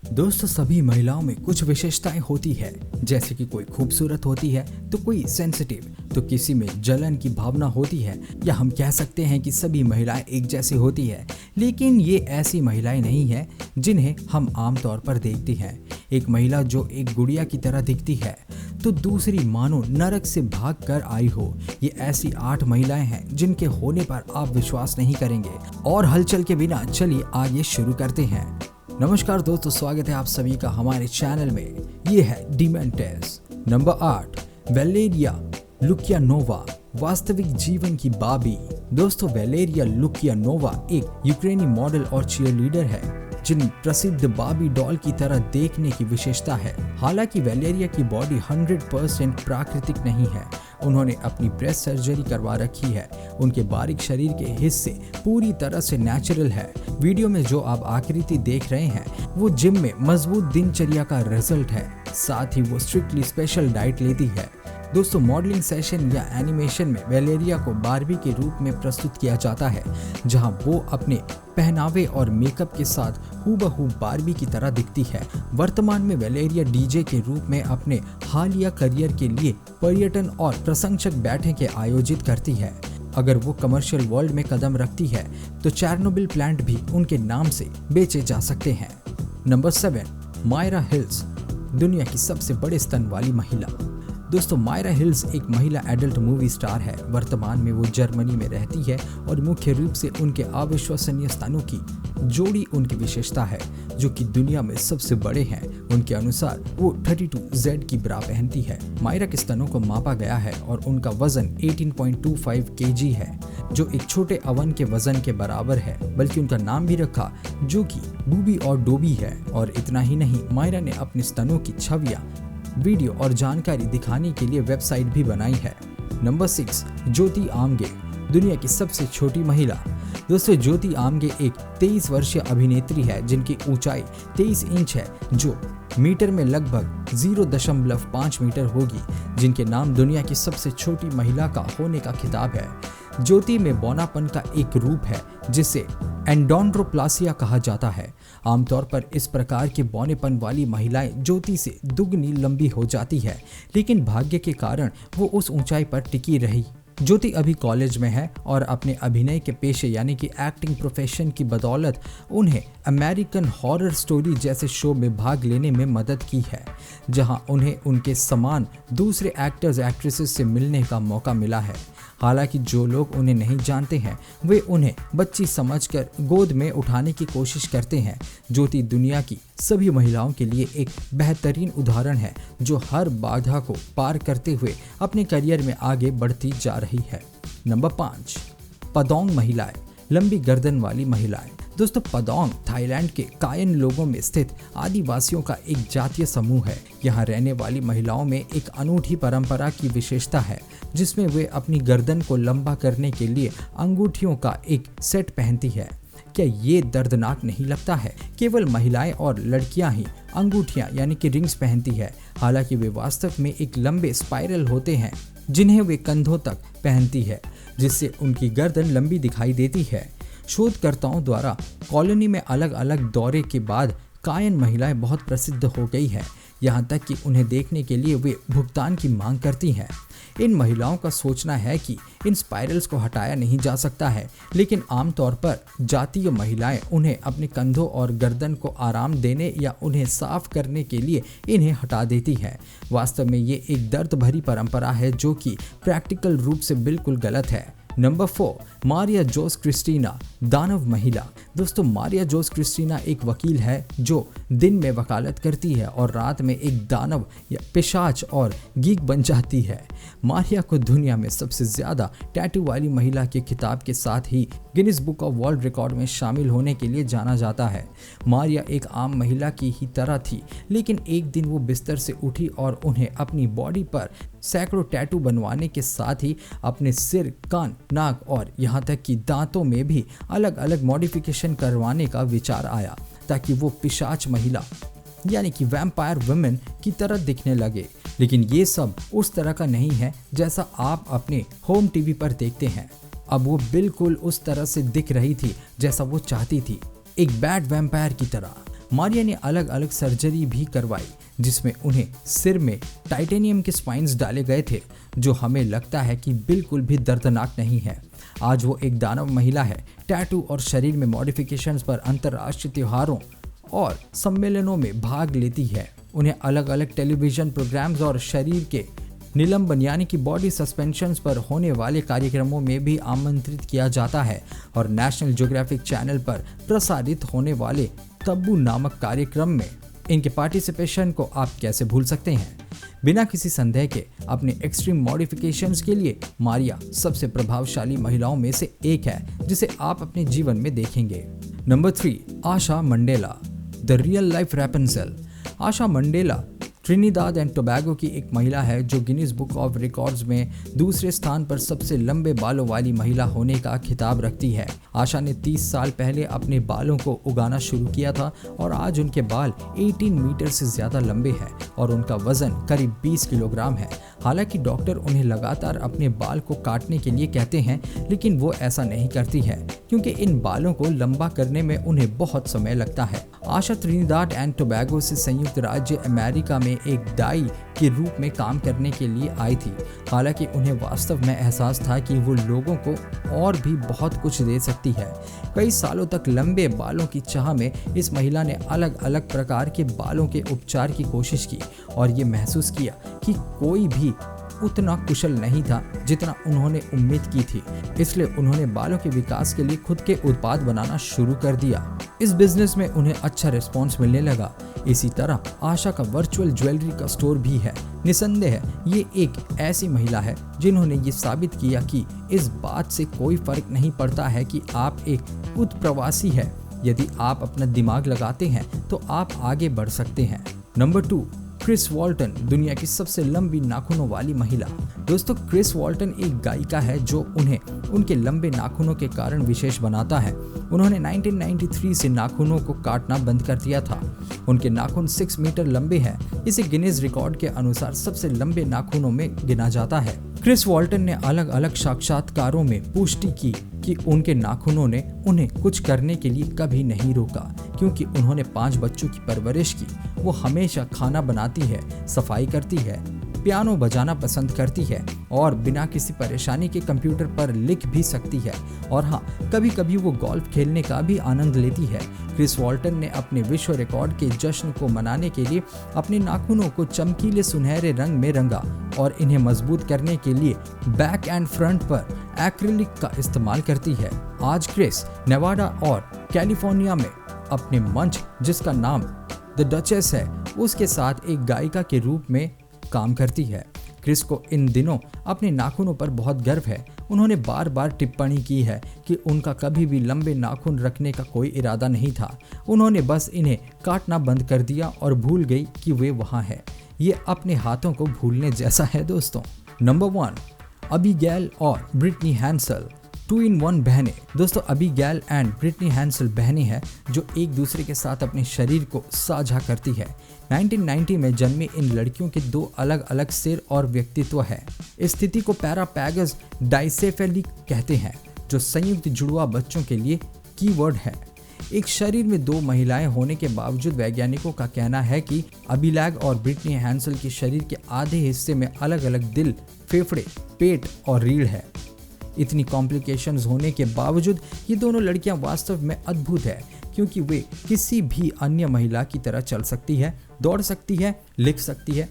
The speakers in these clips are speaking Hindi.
दोस्तों, सभी महिलाओं में कुछ विशेषताएं होती है। जैसे कि कोई खूबसूरत होती है तो कोई सेंसिटिव, तो किसी में जलन की भावना होती है, या हम कह सकते हैं कि सभी महिलाएं एक जैसी होती है। लेकिन ये ऐसी महिलाएं नहीं है जिन्हें हम आमतौर पर देखते हैं। एक महिला जो एक गुड़िया की तरह दिखती है तो दूसरी मानो नरक से भाग कर आई हो। ये ऐसी 8 महिलाएं हैं जिनके होने पर आप विश्वास नहीं करेंगे। और हलचल के बिना चलिए आगे शुरू करते हैं। नमस्कार दोस्तों, स्वागत है आप सभी का हमारे चैनल में। ये है डिमेंटेस। नंबर 8, वैलेरिया लुकियानोवा, वास्तविक जीवन की बाबी। दोस्तों, वैलेरिया लुकियानोवा एक यूक्रेनी मॉडल और चीयरलीडर है जिन प्रसिद्ध बाबी डॉल की तरह देखने की विशेषता है। हालांकि वैलेरिया की बॉडी 100% प्राकृतिक नहीं है। उन्होंने अपनी ब्रेस्ट सर्जरी करवा रखी है। उनके बारीक शरीर के हिस्से पूरी तरह से नेचुरल है। वीडियो में जो आप आकृति देख रहे हैं वो जिम में मजबूत दिनचर्या का रिजल्ट है। साथ ही वो स्ट्रिक्टली स्पेशल डाइट लेती है। दोस्तों, मॉडलिंग सेशन या एनिमेशन में वैलेरिया को बार्बी के रूप में प्रस्तुत किया जाता है, जहां वो अपने पहनावे और मेकअप के साथ हूबहू बार्बी की तरह दिखती है। वर्तमान में वैलेरिया डीजे के रूप में अपने हालिया करियर के लिए पर्यटन और प्रशंसक बैठकें आयोजित करती है। अगर वो कमर्शियल वर्ल्ड में कदम रखती है तो चेरनोबिल प्लांट भी उनके नाम से बेचे जा सकते हैं। नंबर 7, मायरा हिल्स, दुनिया की सबसे बड़े स्तन वाली महिला। दोस्तों, मायरा हिल्स एक महिला एडल्ट मूवी स्टार है। वर्तमान में वो जर्मनी में रहती है और मुख्य रूप से उनके अविश्वसनीय स्तनों की जोड़ी उनकी विशेषता है, जो कि दुनिया में सबसे बड़े हैं। उनके अनुसार वो 32Z की ब्रा पहनती है। मायरा के स्तनों को मापा गया है और उनका वजन 18.25 kg है, जो एक छोटे अवन के वजन के बराबर है। बल्कि उनका नाम भी रखा जो कि बूबी और डोबी है। और इतना ही नहीं, मायरा ने अपने स्तनों की छवियां, वीडियो और जानकारी दिखाने के लिए वेबसाइट भी बनाई है। नंबर 6, ज्योति आमगे, दुनिया की सबसे छोटी महिला। दोस्तों, ज्योति आमगे एक 23 वर्षीय अभिनेत्री है जिनकी ऊंचाई 23 इंच है, जो मीटर में लगभग 0.5 मीटर होगी, जिनके नाम दुनिया की सबसे छोटी महिला का होने का खिताब है। ज्योति में बौनापन का एक रूप है जिसे एंडोंड्रोप्लासिया कहा जाता है। आमतौर पर इस प्रकार के बौनेपन वाली महिलाएं ज्योति से दुगनी लंबी हो जाती है, लेकिन भाग्य के कारण वो उस ऊंचाई पर टिकी रही। ज्योति अभी कॉलेज में है और अपने अभिनय के पेशे यानी कि एक्टिंग प्रोफेशन की बदौलत उन्हें अमेरिकन हॉरर स्टोरी जैसे शो में भाग लेने में मदद की है, जहां उन्हें उनके समान दूसरे एक्टर्स एक्ट्रेसेस से मिलने का मौका मिला है। हालांकि जो लोग उन्हें नहीं जानते हैं वे उन्हें बच्ची समझकर गोद में उठाने की कोशिश करते हैं। ज्योति दुनिया की सभी महिलाओं के लिए एक बेहतरीन उदाहरण है, जो हर बाधा को पार करते हुए अपने करियर में आगे बढ़ती जा रही है। नंबर 5, पदोंग महिलाएं, लंबी गर्दन वाली महिलाएं। दोस्तों, पदोंग थाईलैंड के कायन लोगों में स्थित आदिवासियों का एक जातीय समूह है। यहाँ रहने वाली महिलाओं में एक अनूठी परंपरा की विशेषता है, जिसमें वे अपनी गर्दन को लंबा करने के लिए अंगूठियों का एक सेट पहनती है। क्या ये दर्दनाक नहीं लगता है? केवल महिलाएं और लड़कियां ही अंगूठियां यानी कि रिंग्स पहनती है। हालांकि वे वास्तव में एक लंबे स्पाइरल होते हैं जिन्हें वे कंधों तक पहनती है, जिससे उनकी गर्दन लंबी दिखाई देती है। शोधकर्ताओं द्वारा कॉलोनी में अलग अलग दौरे के बाद कायन महिलाएं बहुत प्रसिद्ध हो गई है, यहाँ तक कि उन्हें देखने के लिए वे भुगतान की मांग करती हैं। इन महिलाओं का सोचना है कि इन स्पाइरल्स को हटाया नहीं जा सकता है, लेकिन आमतौर पर जातीय महिलाएं उन्हें अपने कंधों और गर्दन को आराम देने या उन्हें साफ करने के लिए इन्हें हटा देती है। वास्तव में ये एक दर्द भरी परंपरा है जो कि प्रैक्टिकल रूप से बिल्कुल गलत है। नंबर 4, मारिया जोस क्रिस्टीना, दानव महिला। दोस्तों, मारिया जोस क्रिस्टीना एक वकील है जो दिन में वकालत करती है और रात में एक दानव या पिशाच और गीक बन जाती है। मारिया को दुनिया में सबसे ज्यादा टैटू वाली महिला के खिताब के साथ ही Guinness book of world record में शामिल होने के लिए जाना जाता है। मारिया एक आम महिला की ही तरह थी, लेकिन एक दिन वो बिस्तर से उठी और उन्हें अपनी बॉडी पर सैकड़ों टैटू बनवाने के साथ ही अपने सिर, कान, नाक और यहाँ तक कि दांतों में भी अलग अलग मॉडिफिकेशन करवाने का विचार आया, ताकि वो पिशाच महिला यानी कि वैम्पायर वुमेन की तरह दिखने लगे। लेकिन ये सब उस तरह का नहीं है जैसा आप अपने होम टीवी पर देखते हैं। अब वो बिल्कुल उस तरह से दिख रही थी जैसा वो चाहती थी, एक बैड वैम्पायर की तरह। मारिया ने अलग अलग सर्जरी भी करवाई जिसमें उन्हें सिर में टाइटेनियम के स्पाइन्स डाले गए थे, जो हमें लगता है कि बिल्कुल भी दर्दनाक नहीं है। आज वो एक दानव महिला है, टैटू और शरीर में मॉडिफिकेशंस पर अंतर्राष्ट्रीय त्योहारों और सम्मेलनों में भाग लेती है। उन्हें अलग अलग टेलीविजन प्रोग्राम्स और शरीर के निलंबन यानी कि बॉडी सस्पेंशंस पर होने वाले कार्यक्रमों में भी आमंत्रित किया जाता है और नेशनल ज्योग्राफिक चैनल पर प्रसारित होने वाले तब्बू नामक कार्यक्रम में इनके पार्टिसिपेशन को आप कैसे भूल सकते हैं। बिना किसी संदेह के अपने एक्सट्रीम मॉडिफिकेशंस के लिए मारिया सबसे प्रभावशाली महिलाओं में से एक है जिसे आप अपने जीवन में देखेंगे। Number 3, Asha Mandela, the real life Rapunzel. Asha Mandela Trinidad and Tobago की एक महिला है जो गिनीज बुक ऑफ रिकॉर्ड्स में दूसरे स्थान पर सबसे लंबे बालों वाली महिला होने का खिताब रखती है। आशा ने 30 साल पहले अपने बालों को उगाना शुरू किया था और आज उनके बाल 18 मीटर से ज़्यादा लंबे हैं और उनका वजन करीब 20 किलोग्राम है। हालांकि डॉक्टर उन्हें लगातार अपने बाल को काटने के लिए कहते हैं, लेकिन वो ऐसा नहीं करती है क्योंकि इन बालों को लंबा करने में उन्हें बहुत समय लगता है। आशा ट्रिनिदाद एंड टोबैगो से संयुक्त राज्य अमेरिका में एक डाई के रूप में काम करने के लिए आई थी। हालांकि उन्हें वास्तव में एहसास था कि वो लोगों को और भी बहुत कुछ दे सकती है। कई सालों तक लंबे बालों की चाह में इस महिला ने अलग अलग प्रकार के बालों के उपचार की कोशिश की और ये महसूस किया कि कोई भी उतना कुशल नहीं था जितना उन्होंने उम्मीद की थी। इसलिए उन्होंने बालों के विकास के लिए खुद के उत्पाद बनाना शुरू कर दिया। इस बिजनेस में उन्हें अच्छा रिस्पॉन्स मिलने लगा। इसी तरह आशा का वर्चुअल ज्वेलरी का स्टोर भी है। निसंदेह ये एक ऐसी महिला है जिन्होंने ये साबित किया कि इस बात से कोई फर्क नहीं पड़ता है कि आप एक उत्प्रवासी है। यदि आप अपना दिमाग लगाते हैं तो आप आगे बढ़ सकते हैं। नंबर 2, क्रिस वॉल्टन, दुनिया की सबसे लंबी नाखूनों वाली महिला। दोस्तों, क्रिस वॉल्टन एक गायिका है जो उन्हें उनके लंबे नाखूनों के कारण विशेष बनाता है। उन्होंने 1993 से नाखूनों को काटना बंद कर दिया था। उनके नाखून 6 मीटर लंबे हैं। इसे गिनीज रिकॉर्ड के अनुसार सबसे लंबे नाखूनों में गिना जाता है। क्रिस वॉल्टन ने अलग अलग साक्षात्कारों में पुष्टि की कि उनके नाखूनों ने उन्हें कुछ करने के लिए कभी नहीं रोका क्योंकि उन्होंने 5 बच्चों की परवरिश की। वो हमेशा खाना बनाती है, सफाई करती है, पियानो बजाना पसंद करती है और बिना किसी परेशानी के कंप्यूटर पर लिख भी सकती है। और हाँ, कभी कभी वो गोल्फ खेलने का भी आनंद लेती है। क्रिस वॉल्टन ने अपने विश्व रिकॉर्ड के जश्न को मनाने के लिए अपने नाखूनों को चमकीले सुनहरे रंग में रंगा और इन्हें मजबूत करने के लिए बैक एंड फ्रंट पर एक्रिलिक का इस्तेमाल करती है। आज क्रिस नेवाडा और कैलिफोर्निया में अपने मंच, जिसका नाम द डचेस है, उसके साथ एक गायिका के रूप में काम करती है। क्रिस को इन दिनों अपने नाखूनों पर बहुत गर्व है। उन्होंने बार बार टिप्पणी की है कि उनका कभी भी लंबे नाखून रखने का कोई इरादा नहीं था। उन्होंने बस इन्हें काटना बंद कर दिया और भूल गई कि वे वहाँ है। ये अपने हाथों को भूलने जैसा है दोस्तों। नंबर 1, अबीगैल और ब्रिटनी हैंसल, 2-in-1 बहनें। दोस्तों, अबीगैल एंड ब्रिटनी हैंसल बहनें हैं जो एक दूसरे के साथ अपने शरीर को साझा करती है। 1990 में जन्मे इन लड़कियों के 2 अलग अलग सिर और व्यक्तित्व है। इस स्थिति को पैरापैगस डाइसेफेली कहते हैं, जो संयुक्त जुड़वा बच्चों के लिए कीवर्ड है। एक शरीर में 2 महिलाएं होने के बावजूद वैज्ञानिकों का कहना है कि अबीलैग और ब्रिटनी हैंसल के शरीर के आधे हिस्से में अलग अलग दिल, फेफड़े, पेट और रीढ़ है। इतनी कॉम्प्लिकेशंस होने के बावजूद ये दोनों लड़कियां वास्तव में अद्भुत है क्योंकि वे किसी भी अन्य महिला की तरह चल सकती है, दौड़ सकती है, लिख सकती है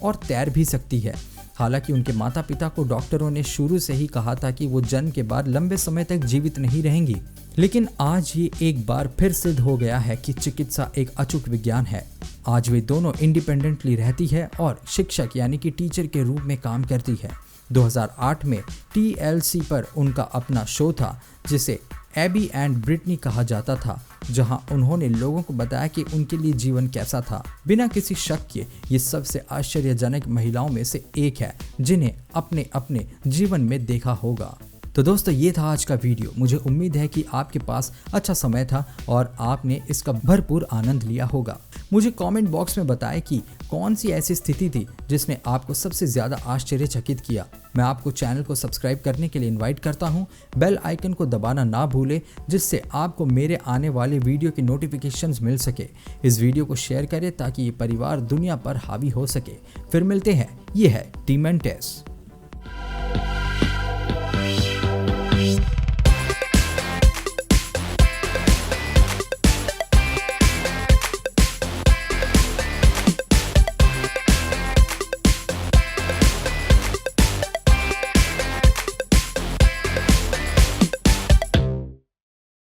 और तैर भी सकती है। हालांकि उनके माता पिता को डॉक्टरों ने शुरू से ही कहा था कि वो जन्म के बाद लंबे समय तक जीवित नहीं रहेंगी, लेकिन आज ये एक बार फिर सिद्ध हो गया है कि चिकित्सा एक अचूक विज्ञान है। आज वे दोनों इंडिपेंडेंटली रहती है और शिक्षक यानी कि टीचर के रूप में काम करती है। 2008 में TLC पर उनका अपना शो था जिसे एबी एंड ब्रिटनी कहा जाता था, जहां उन्होंने लोगों को बताया कि उनके लिए जीवन कैसा था। बिना किसी शक के ये सबसे आश्चर्यजनक महिलाओं में से एक है जिन्हें अपने अपने जीवन में देखा होगा। तो दोस्तों, ये था आज का वीडियो। मुझे उम्मीद है कि आपके पास अच्छा समय था और आपने इसका भरपूर आनंद लिया होगा। मुझे कमेंट बॉक्स में बताएं कि कौन सी ऐसी स्थिति थी जिसने आपको सबसे ज़्यादा आश्चर्यचकित किया। मैं आपको चैनल को सब्सक्राइब करने के लिए इनवाइट करता हूं। बेल आइकन को दबाना ना भूलें, जिससे आपको मेरे आने वाले वीडियो की नोटिफिकेशंस मिल सके। इस वीडियो को शेयर करें ताकि ये परिवार दुनिया पर हावी हो सके। फिर मिलते हैं। ये है टीम एंड टेस।